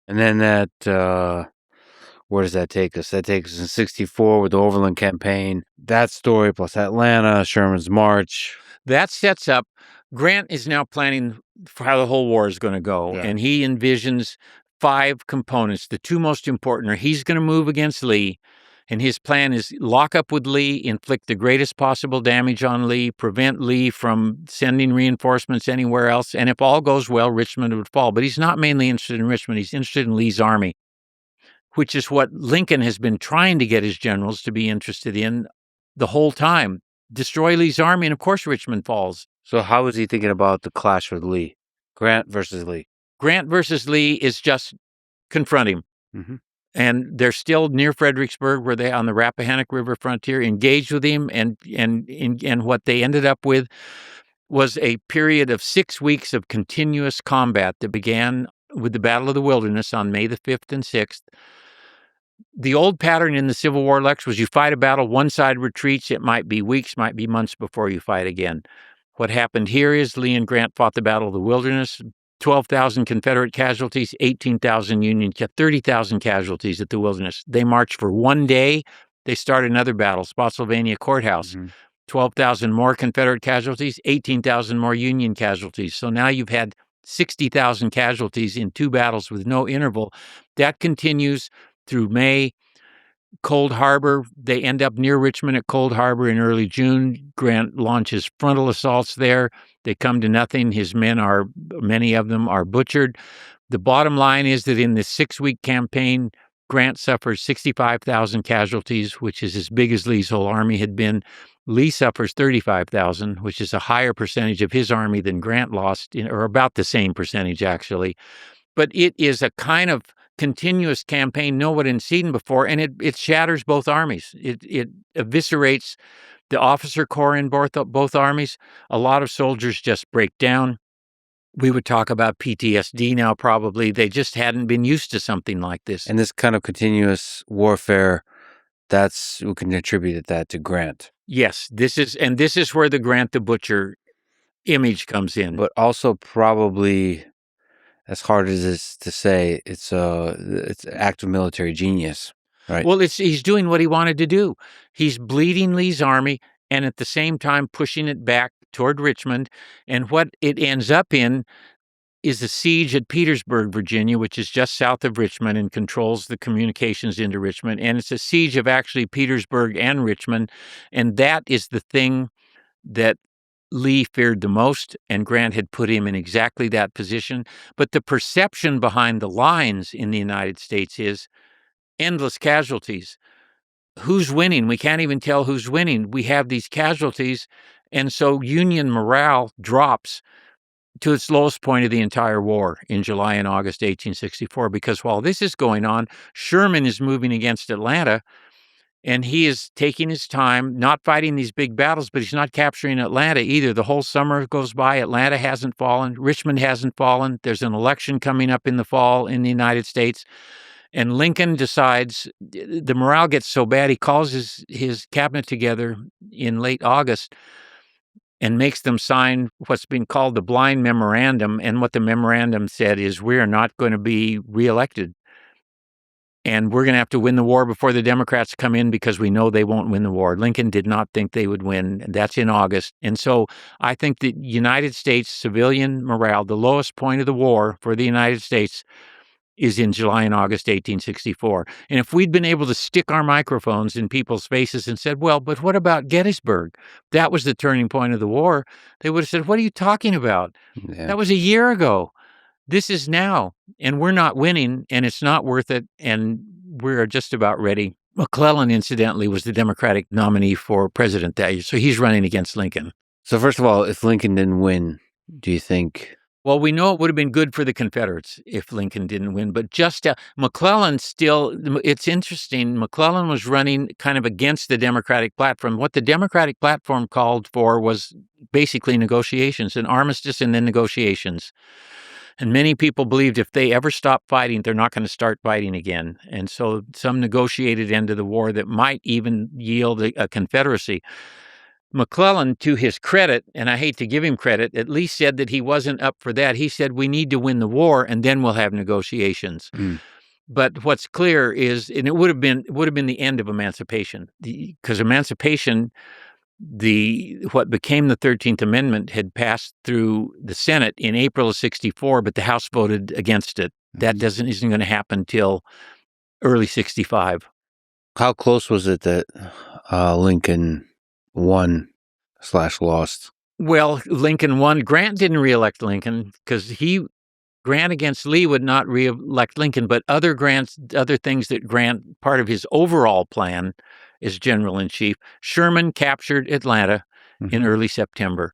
And then where does that take us? That takes us in 64 with the Overland Campaign. That story plus Atlanta, Sherman's March. That sets up, Grant is now planning for how the whole war is going to go. Yeah. And he envisions 5 components. The 2 most important are he's going to move against Lee. And his plan is lock up with Lee, inflict the greatest possible damage on Lee, prevent Lee from sending reinforcements anywhere else. And if all goes well, Richmond would fall. But he's not mainly interested in Richmond. He's interested in Lee's army, which is what Lincoln has been trying to get his generals to be interested in the whole time. Destroy Lee's army, and of course Richmond falls. So how is he thinking about the clash with Lee? Grant versus Lee. Grant versus Lee is just confront him. Mm-hmm. And they're still near Fredericksburg, where they on the Rappahannock River frontier engaged with him, and what they ended up with was a period of 6 weeks of continuous combat that began with the Battle of the Wilderness on May the 5th and 6th. The old pattern in the Civil War, Lex, was you fight a battle, one side retreats, it might be weeks, might be months before you fight again. What happened here is Lee and Grant fought the Battle of the Wilderness, 12,000 Confederate casualties, 18,000 Union, 30,000 casualties at the Wilderness. They marched for one day. They start another battle, Spotsylvania Courthouse. Mm-hmm. 12,000 more Confederate casualties, 18,000 more Union casualties. So now you've had 60,000 casualties in 2 battles with no interval. That continues through May. Cold Harbor, they end up near Richmond at Cold Harbor in early June. Grant launches frontal assaults there. They come to nothing. His men many of them are butchered. The bottom line is that in this 6-week campaign, Grant suffers 65,000 casualties, which is as big as Lee's whole army had been. Lee suffers 35,000, which is a higher percentage of his army than Grant lost, or about the same percentage, actually. But it is a kind of continuous campaign no one had seen before, and it shatters both armies. It eviscerates the officer corps in both armies. A lot of soldiers just break down. We would talk about PTSD now, probably. They just hadn't been used to something like this. And this kind of continuous warfare, we can attribute that to Grant. Yes, this is where the Grant the Butcher image comes in. But also probably, as hard as it is to say, it's an act of military genius, right? Well, he's doing what he wanted to do. He's bleeding Lee's army and at the same time pushing it back toward Richmond. And what it ends up in is a siege at Petersburg, Virginia, which is just south of Richmond and controls the communications into Richmond. And it's a siege of actually Petersburg and Richmond. And that is the thing that Lee feared the most, and Grant had put him in exactly that position. But the perception behind the lines in the United States is endless casualties. Who's winning? We can't even tell who's winning. We have these casualties. And so Union morale drops to its lowest point of the entire war in July and August 1864, because while this is going on, Sherman is moving against Atlanta, and he is taking his time, not fighting these big battles, but he's not capturing Atlanta either. The whole summer goes by. Atlanta hasn't fallen. Richmond hasn't fallen. There's an election coming up in the fall in the United States. And Lincoln decides, the morale gets so bad, he calls his cabinet together in late August and makes them sign what's been called the blind memorandum. And what the memorandum said is, we are not going to be reelected. And we're going to have to win the war before the Democrats come in, because we know they won't win the war. Lincoln did not think they would win. And that's in August. And so I think the United States civilian morale, the lowest point of the war for the United States, is in July and August 1864. And if we'd been able to stick our microphones in people's faces and said, well, but what about Gettysburg? That was the turning point of the war. They would have said, what are you talking about? Yeah. That was a year ago. This is now, and we're not winning, and it's not worth it, and we're just about ready. McClellan, incidentally, was the Democratic nominee for president that year, so he's running against Lincoln. So first of all, if Lincoln didn't win, do you think? Well, we know it would have been good for the Confederates if Lincoln didn't win, but just McClellan still, it's interesting, McClellan was running kind of against the Democratic platform. What the Democratic platform called for was basically negotiations, an armistice and then negotiations. And many people believed if they ever stop fighting, they're not going to start fighting again. And so some negotiated end of the war that might even yield a confederacy. McClellan, to his credit, and I hate to give him credit, at least said that he wasn't up for that. He said, we need to win the war, and then we'll have negotiations. Mm. But what's clear is, and it would have been the end of emancipation, because emancipation, what became the 13th Amendment, had passed through the Senate in April of 1964, but the House voted against it. That isn't going to happen till early 1965. How close was it that Lincoln won/lost? Well, Lincoln won. Grant didn't reelect Lincoln because Grant against Lee would not reelect Lincoln, but other things that Grant, part of his overall plan as general-in-chief, Sherman captured Atlanta in early September,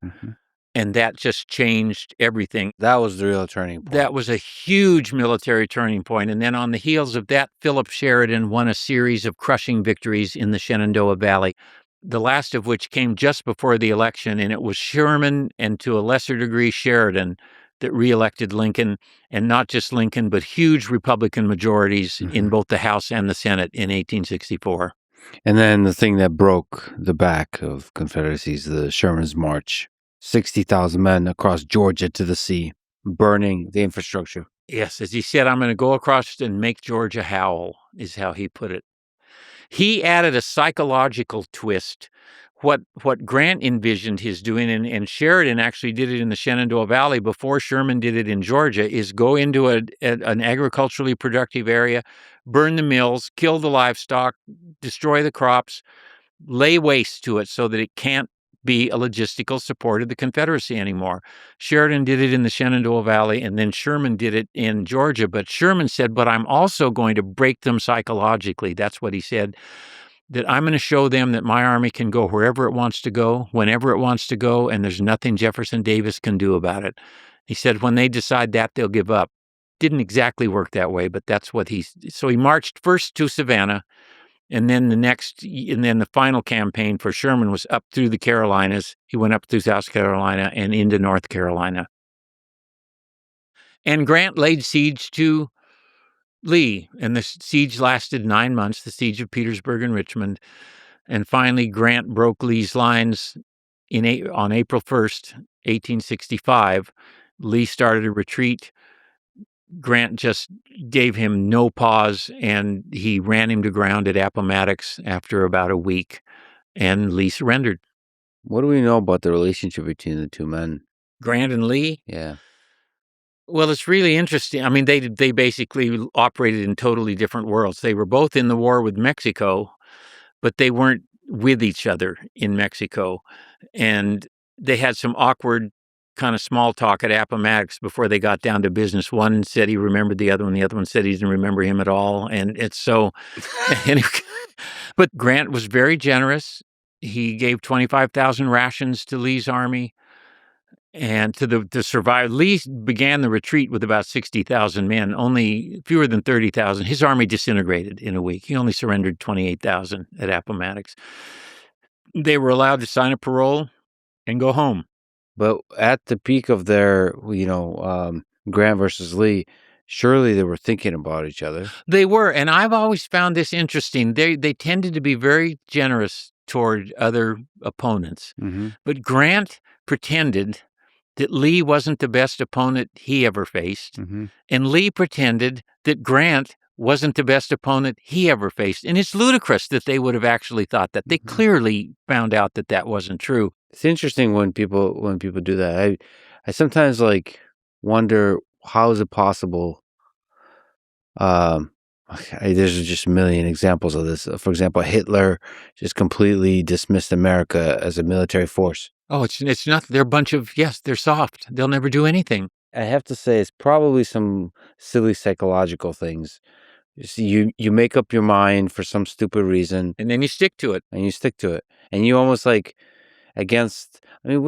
and that just changed everything. That was the real turning point. That was a huge military turning point, and then on the heels of that, Philip Sheridan won a series of crushing victories in the Shenandoah Valley, the last of which came just before the election, and it was Sherman and to a lesser degree Sheridan that reelected Lincoln, and not just Lincoln, but huge Republican majorities in both the House and the Senate in 1864. And then the thing that broke the back of Confederacies, the Sherman's March, 60,000 men across Georgia to the sea, burning the infrastructure. Yes, as he said, I'm going to go across and make Georgia howl, is how he put it. He added a psychological twist. What Grant envisioned his doing, and Sheridan actually did it in the Shenandoah Valley before Sherman did it in Georgia, is go into an agriculturally productive area, burn the mills, kill the livestock, destroy the crops, lay waste to it so that it can't be a logistical support of the Confederacy anymore. Sheridan did it in the Shenandoah Valley, and then Sherman did it in Georgia. But Sherman said, but I'm also going to break them psychologically. That's what he said, that I'm going to show them that my army can go wherever it wants to go, whenever it wants to go, and there's nothing Jefferson Davis can do about it. He said, when they decide that, they'll give up. Didn't exactly work that way, but that's what so he marched first to Savannah, and then the final campaign for Sherman was up through the Carolinas. He went up through South Carolina and into North Carolina. And Grant laid siege to Lee, and the siege lasted 9 months, the siege of Petersburg and Richmond. And finally, Grant broke Lee's lines on April 1st, 1865. Lee started a retreat. Grant just gave him no pause, and he ran him to ground at Appomattox after about a week, and Lee surrendered. What do we know about the relationship between the two men? Grant and Lee? Yeah. Well, it's really interesting. I mean, they basically operated in totally different worlds. They were both in the war with Mexico, but they weren't with each other in Mexico. And they had some awkward kind of small talk at Appomattox before they got down to business. One said he remembered the other one. The other one said he didn't remember him at all. And it's so, but Grant was very generous. He gave 25,000 rations to Lee's army. And to survive, Lee began the retreat with about 60,000 men, only fewer than 30,000. His army disintegrated in a week. He only surrendered 28,000 at Appomattox. They were allowed to sign a parole and go home. But at the peak of their, Grant versus Lee, surely they were thinking about each other. They were, and I've always found this interesting. They tended to be very generous toward other opponents. But Grant pretended that Lee wasn't the best opponent he ever faced, and Lee pretended that Grant wasn't the best opponent he ever faced. And it's ludicrous that they would have actually thought that. They clearly found out that that wasn't true. It's interesting when people do that. I sometimes wonder, how is it possible? There's just a million examples of this. For example, Hitler just completely dismissed America as a military force. Oh, it's not. They're a bunch of, yes, they're soft. They'll never do anything. I have to say, it's probably some silly psychological things. You make up your mind for some stupid reason, and then you stick to it. And you almost with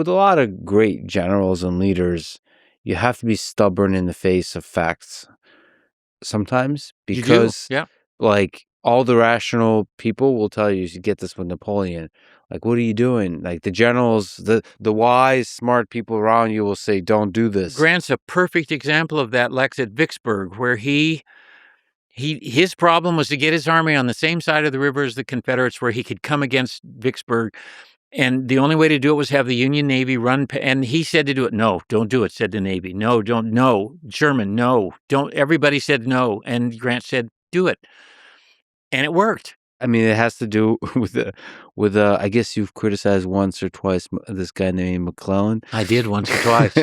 a lot of great generals and leaders, you have to be stubborn in the face of facts sometimes, because all the rational people will tell you get this with Napoleon. What are you doing? The generals, the wise, smart people around you will say, don't do this. Grant's a perfect example of that, Lex, at Vicksburg, where his problem was to get his army on the same side of the river as the Confederates, where he could come against Vicksburg. And the only way to do it was have the Union Navy run, and he said to do it. No, don't do it, said the Navy. No, don't, no. Sherman, no, don't. Everybody said no, and Grant said, do it. And it worked. I mean, it has to do with I guess you've criticized once or twice this guy named McClellan. I did once or twice.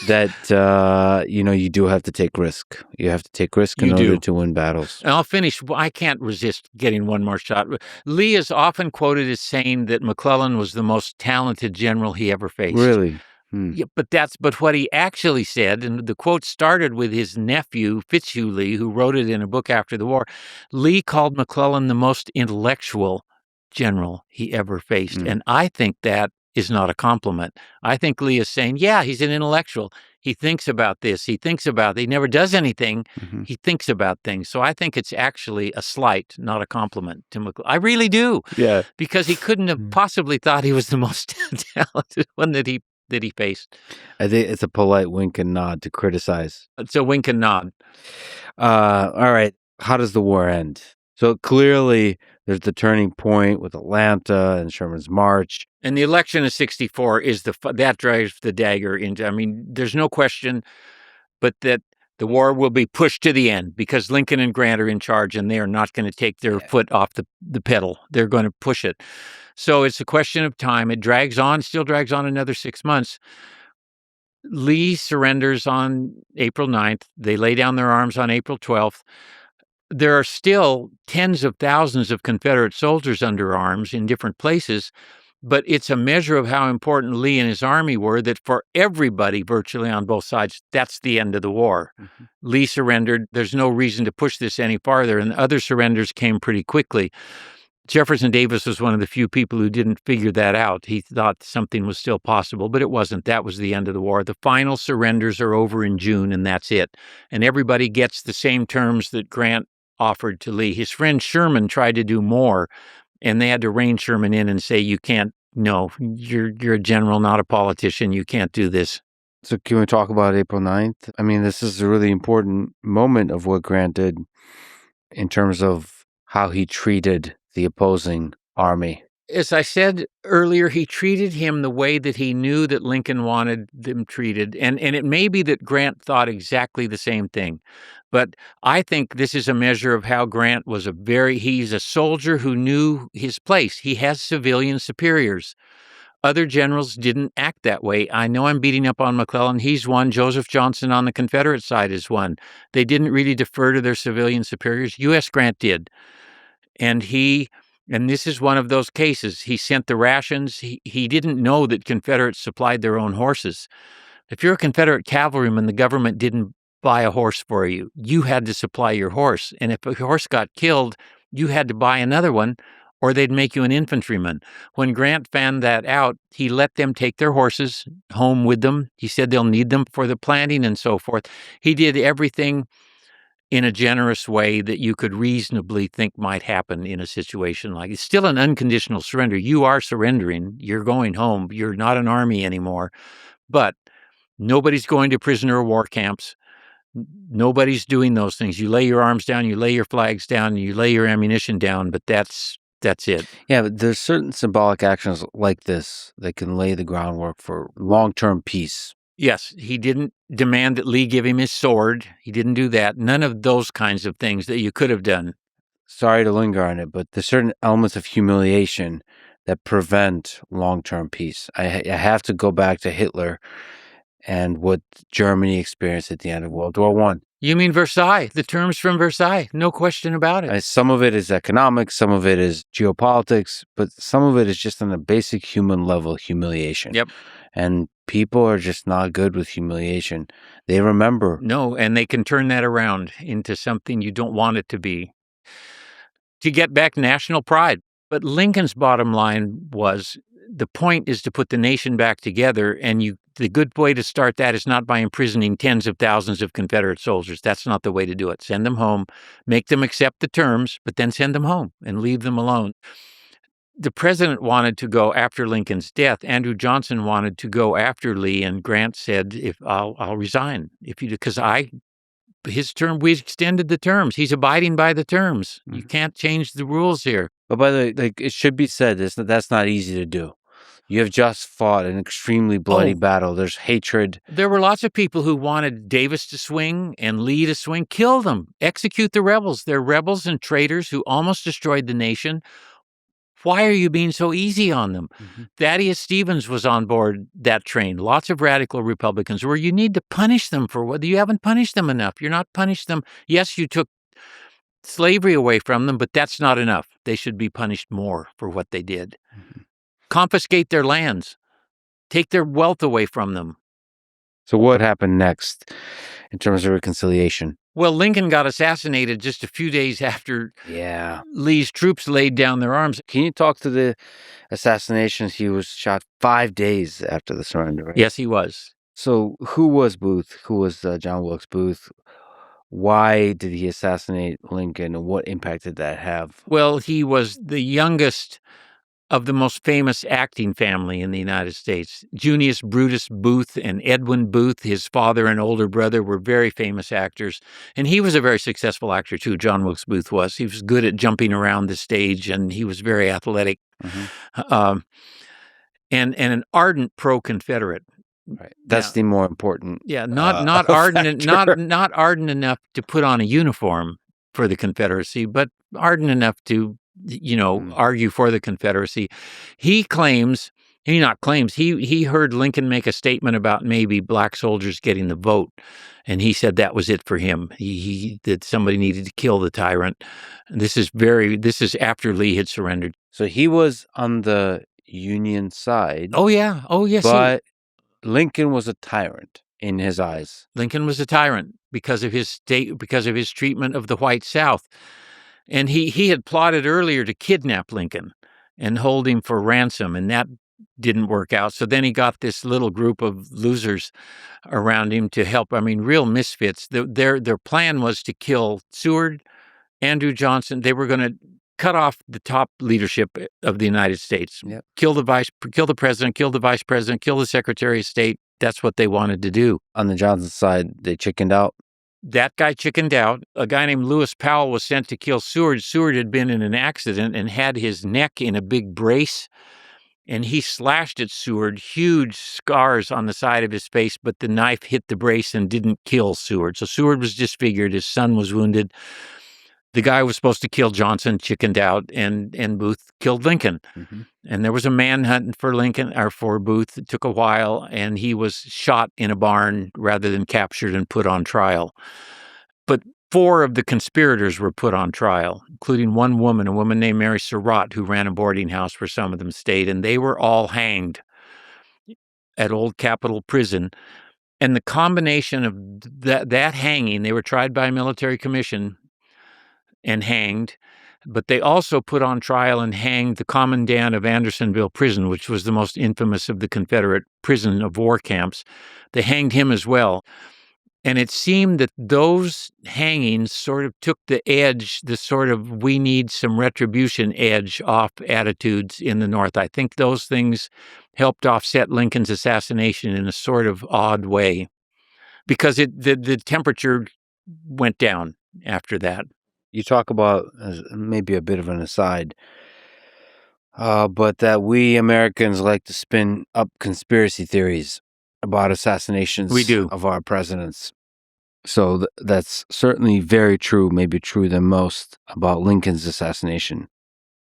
That, you do have to take risk. You have to take risk in order to win battles. And I'll finish. I can't resist getting one more shot. Lee is often quoted as saying that McClellan was the most talented general he ever faced. Really? Yeah, but what he actually said, and the quote started with his nephew, Fitzhugh Lee, who wrote it in a book after the war. Lee called McClellan the most intellectual general he ever faced. And I think that is not a compliment. I think Lee is saying, yeah, he's an intellectual. He thinks about this. He thinks about it. He never does anything. He thinks about things. So I think it's actually a slight, not a compliment to McClellan. I really do. Yeah. Because he couldn't have possibly thought he was the most talented one that he faced. I think it's a polite wink and nod to criticize. It's a wink and nod. All right. How does the war end? So clearly there's the turning point with Atlanta and Sherman's march. And the election of 64 is that drives the dagger into, I mean, there's no question, but that the war will be pushed to the end because Lincoln and Grant are in charge and they are not going to take their foot off the pedal. They're going to push it. So it's a question of time. It still drags on another 6 months. Lee surrenders on April 9th. They lay down their arms on April 12th. There are still tens of thousands of Confederate soldiers under arms in different places, but it's a measure of how important Lee and his army were that for everybody virtually on both sides, that's the end of the war. Lee surrendered. There's no reason to push this any farther, and other surrenders came pretty quickly. Jefferson Davis was one of the few people who didn't figure that out. He thought something was still possible, but it wasn't. That was the end of the war. The final surrenders are over in June, and that's it. And everybody gets the same terms that Grant offered to Lee. His friend Sherman tried to do more, and they had to rein Sherman in and say, you can't, no, you're a general, not a politician. You can't do this. So can we talk about April 9th? I mean, this is a really important moment of what Grant did in terms of how he treated the opposing army. As I said earlier, he treated him the way that he knew that Lincoln wanted them treated. And it may be that Grant thought exactly the same thing. But I think this is a measure of how Grant was he's a soldier who knew his place. He has civilian superiors. Other generals didn't act that way. I know I'm beating up on McClellan. He's one. Joseph Johnson on the Confederate side is one. They didn't really defer to their civilian superiors. U.S. Grant did. And this is one of those cases. He sent the rations. He didn't know that Confederates supplied their own horses. If you're a Confederate cavalryman, the government didn't buy a horse for you. You had to supply your horse. And if a horse got killed, you had to buy another one, or they'd make you an infantryman. When Grant found that out, he let them take their horses home with them. He said they'll need them for the planting and so forth. He did everything in a generous way that you could reasonably think might happen in a situation like it's still an unconditional surrender. You are surrendering. You're going home. You're not an army anymore. But nobody's going to prisoner of war camps. Nobody's doing those things. You lay your arms down, you lay your flags down, you lay your ammunition down, but that's it. Yeah, but there's certain symbolic actions like this that can lay the groundwork for long-term peace. Yes, he didn't demand that Lee give him his sword. He didn't do that. None of those kinds of things that you could have done. Sorry to linger on it, but there's certain elements of humiliation that prevent long-term peace. I have to go back to Hitler and what Germany experienced at the end of World War I. You mean Versailles, the terms from Versailles, no question about it. Some of it is economics, some of it is geopolitics, but some of it is just on a basic human level humiliation. Yep. And people are just not good with humiliation. They remember. No, and they can turn that around into something you don't want it to be. To get back national pride. But Lincoln's bottom line was, the point is to put the nation back together, and the good way to start that is not by imprisoning tens of thousands of Confederate soldiers. That's not the way to do it. Send them home, make them accept the terms, but then send them home and leave them alone. The president wanted to go after Lincoln's death. Andrew Johnson wanted to go after Lee, and Grant said, "If I'll resign if you do, because his term, we extended the terms. He's abiding by the terms. You can't change the rules here." But by the way, like, it should be said, that's not easy to do. You have just fought an extremely bloody battle. There's hatred. There were lots of people who wanted Davis to swing and Lee to swing. Kill them. Execute the rebels. They're rebels and traitors who almost destroyed the nation. Why are you being so easy on them? Mm-hmm. Thaddeus Stevens was on board that train. Lots of radical Republicans where you need to punish them for what you haven't punished them enough. You're not punished them. Yes, you took slavery away from them, but that's not enough. They should be punished more for what they did. Mm-hmm. Confiscate their lands. Take their wealth away from them. So what happened next in terms of reconciliation? Well, Lincoln got assassinated just a few days after Lee's troops laid down their arms. Can you talk to the assassinations? He was shot 5 days after the surrender, right? Yes, he was. So who was Booth? Who was John Wilkes Booth? Why did he assassinate Lincoln, and what impact did that have? Well, he was the youngest of the most famous acting family in the United States. Junius Brutus Booth and Edwin Booth, his father and older brother, were very famous actors. And he was a very successful actor, too. John Wilkes Booth was. He was good at jumping around the stage, and he was very athletic. Mm-hmm. And an ardent pro-Confederate. Right. That's the more important. Yeah, not ardent, not ardent enough to put on a uniform for the Confederacy, but ardent enough to, argue for the Confederacy. He heard Lincoln make a statement about maybe black soldiers getting the vote, and he said that was it for him. That somebody needed to kill the tyrant. This is after Lee had surrendered. So he was on the Union side. Oh yeah. Oh yes. But Lincoln was a tyrant in his eyes. Lincoln was a tyrant because of his treatment of the white South. And he had plotted earlier to kidnap Lincoln and hold him for ransom, and that didn't work out. So then he got this little group of losers around him to help. I mean, real misfits. Their plan was to kill Seward, Andrew Johnson. They were going to cut off the top leadership of the United States. Yep. Kill the president, kill the vice president, kill the Secretary of State. That's what they wanted to do. On the Johnson side, they chickened out. That guy chickened out. A guy named Lewis Powell was sent to kill Seward. Seward had been in an accident and had his neck in a big brace, and he slashed at Seward, huge scars on the side of his face, but the knife hit the brace and didn't kill Seward. So Seward was disfigured. His son was wounded. The guy who was supposed to kill Johnson chickened out, and Booth killed Lincoln. Mm-hmm. And there was a manhunt for Lincoln, or for Booth. It took a while, and he was shot in a barn rather than captured and put on trial. But 4 of the conspirators were put on trial, including one woman, a woman named Mary Surratt, who ran a boarding house where some of them stayed, and they were all hanged at Old Capitol Prison. And the combination of that hanging, they were tried by a military commission and hanged, but they also put on trial and hanged the commandant of Andersonville Prison, which was the most infamous of the Confederate prison of war camps. They hanged him as well. And it seemed that those hangings sort of took the edge, the sort of we need some retribution edge off attitudes in the North. I think those things helped offset Lincoln's assassination in a sort of odd way, because the temperature went down after that. You talk about, maybe a bit of an aside, but that we Americans like to spin up conspiracy theories about assassinations of our presidents. So that's certainly very true, maybe truer than most, about Lincoln's assassination.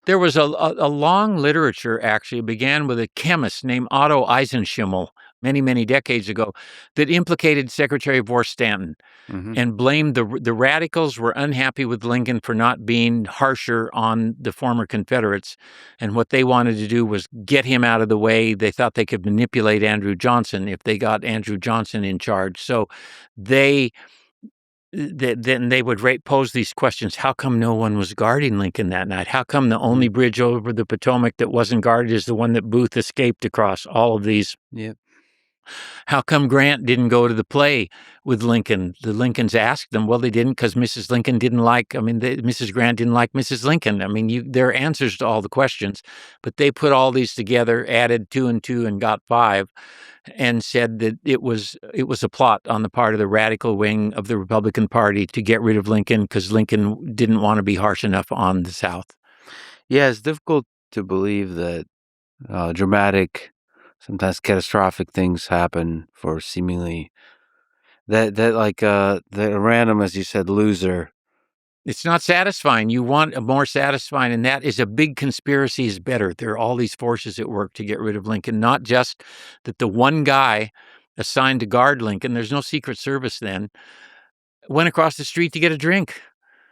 There was a long literature, actually, began with a chemist named Otto Eisenschimmel many, many decades ago that implicated Secretary of War Stanton, mm-hmm. and blamed the radicals were unhappy with Lincoln for not being harsher on the former Confederates. And what they wanted to do was get him out of the way. They thought they could manipulate Andrew Johnson if they got Andrew Johnson in charge. So then they would pose these questions. How come no one was guarding Lincoln that night? How come the only bridge over the Potomac that wasn't guarded is the one that Booth escaped across? All of these. Yep. How come Grant didn't go to the play with Lincoln? The Lincolns asked them. Well, they didn't, because Mrs. Lincoln didn't like, Mrs. Grant didn't like Mrs. Lincoln. There are answers to all the questions, but they put all these together, added 2 and 2 and got 5, and said that it was a plot on the part of the radical wing of the Republican Party to get rid of Lincoln because Lincoln didn't want to be harsh enough on the South. Yeah, it's difficult to believe that dramatic, sometimes catastrophic things happen for seemingly that like the random, as you said, loser. It's not satisfying. You want a more satisfying, and that is a big conspiracy is better. There are all these forces at work to get rid of Lincoln, not just that the one guy assigned to guard Lincoln, there's no Secret Service then, went across the street to get a drink.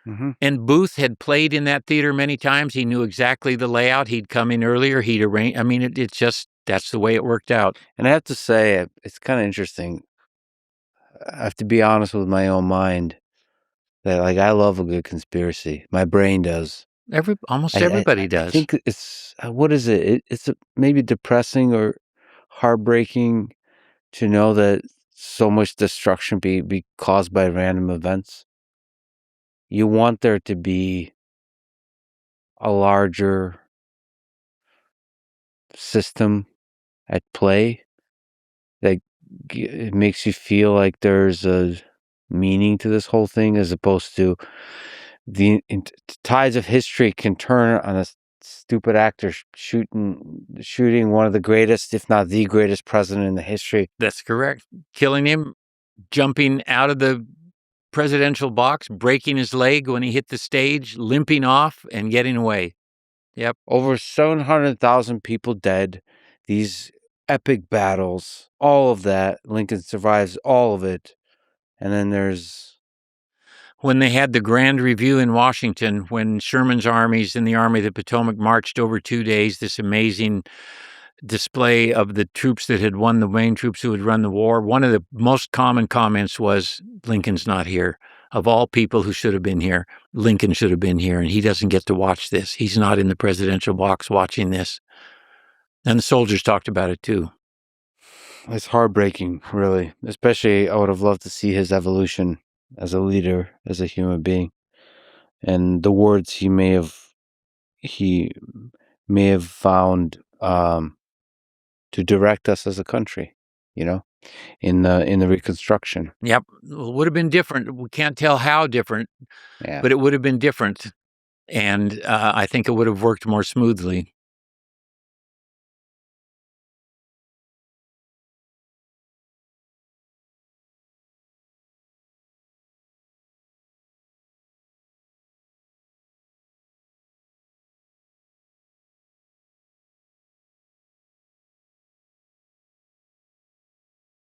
Mm-hmm. And Booth had played in that theater many times. He knew exactly the layout. He'd come in earlier. He'd arrange. I mean, it's just, that's the way it worked out. And I have to say, it's kind of interesting. I have to be honest with my own mind that, like, I love a good conspiracy. My brain does. Almost I everybody does. think it's what is it? It's maybe depressing or heartbreaking to know that so much destruction be caused by random events. You want there to be a larger system at play that it makes you feel like there's a meaning to this whole thing, as opposed to the tides of history can turn on a stupid actor shooting one of the greatest, if not the greatest president in the history. That's correct. Killing him, jumping out of the presidential box, breaking his leg when he hit the stage, limping off, and getting away. Yep. Over 700,000 people dead. These epic battles, all of that. Lincoln survives all of it. And then there's... When they had the grand review in Washington, when Sherman's armies and the Army of the Potomac marched over 2 days, this amazing display of the troops that had won, the main troops who had run the war, one of the most common comments was, Lincoln's not here. Of all people who should have been here, Lincoln should have been here, and he doesn't get to watch this. He's not in the presidential box watching this. And the soldiers talked about it too. It's heartbreaking, really. Especially, I would have loved to see his evolution as a leader, as a human being, and the words he may have found to direct us as a country, in the Reconstruction. Yep, it would have been different. We can't tell how different, but it would have been different, and I think it would have worked more smoothly.